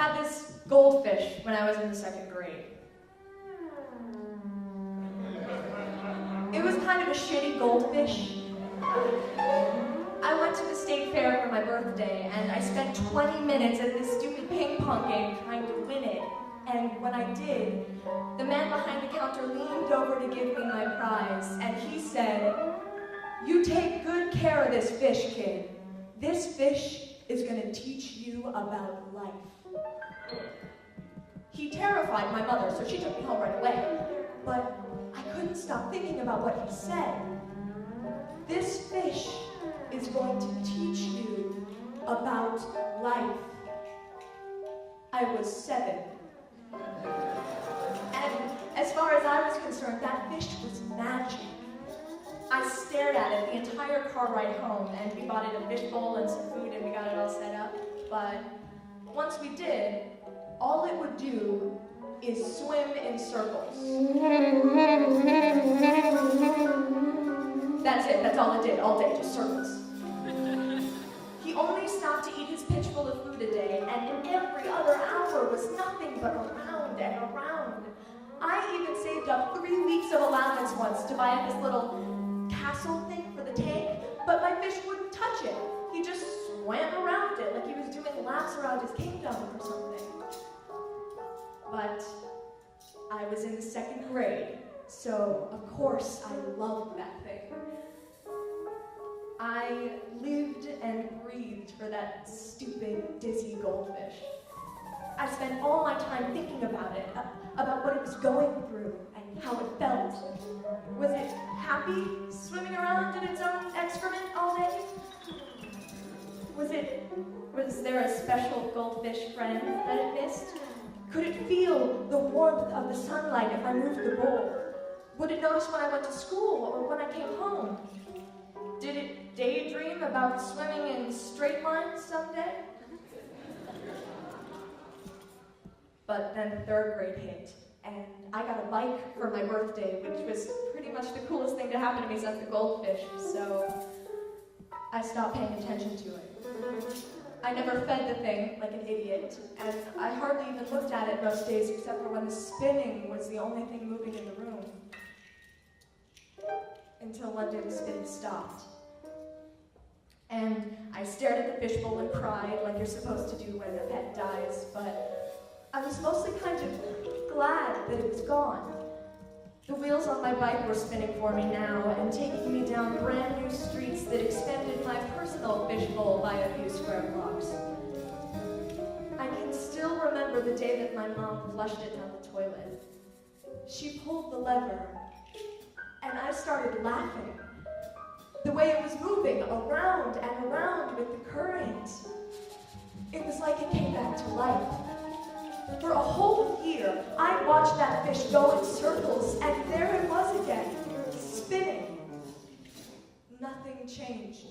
had this goldfish when I was in the 2nd grade. It was kind of a shitty goldfish. I went to the state fair for my birthday, and I spent 20 minutes at this stupid ping pong game trying to win it. And when I did, the man behind the counter leaned over to give me my prize, and he said, "You take good care of this fish, kid. This fish is going to teach you about life." He terrified my mother, so she took me home right away. But I couldn't stop thinking about what he said. This fish is going to teach you about life. I was 7. And as far as I was concerned, that fish was magic. I stared at it the entire car ride home, and we bought it a fish bowl and some food, and we got it all set up. But once we did, all it would do is swim in circles. That's it, that's all it did, all day, just circles. He only stopped to eat his pitch full of food a day, and every other hour was nothing but around and around. I even saved up 3 weeks of allowance once to buy this little castle thing for the tank, but my fish wouldn't touch it. He just swam around it like he was doing laps around his kingdom or something. But I was in the 2nd grade, so of course I loved that thing. I lived and breathed for that stupid, dizzy goldfish. I spent all my time thinking about it, about what it was going through and how it felt. Was it happy swimming around in its own excrement all day? Was there a special goldfish friend that it missed? Could it feel the warmth of the sunlight if I moved the bowl? Would it notice when I went to school or when I came home? Did it daydream about swimming in straight lines someday? But then 3rd grade hit, and I got a bike for my birthday, which was pretty much the coolest thing to happen to me since the goldfish, so I stopped paying attention to it. I never fed the thing like an idiot, and I hardly even looked at it most days except for when the spinning was the only thing moving in the room. Until one day the spinning stopped. And I stared at the fishbowl and cried like you're supposed to do when a pet dies, but I was mostly kind of glad that it was gone. The wheels on my bike were spinning for me now and taking me down brand new streets that expanded my personal fishbowl by a few square blocks. I can still remember the day that my mom flushed it down the toilet. She pulled the lever, and I started laughing. The way it was moving around and around with the current. It was like it came back to life. For a whole year, I watched that fish go in circles, and there it was again, spinning. Nothing changed.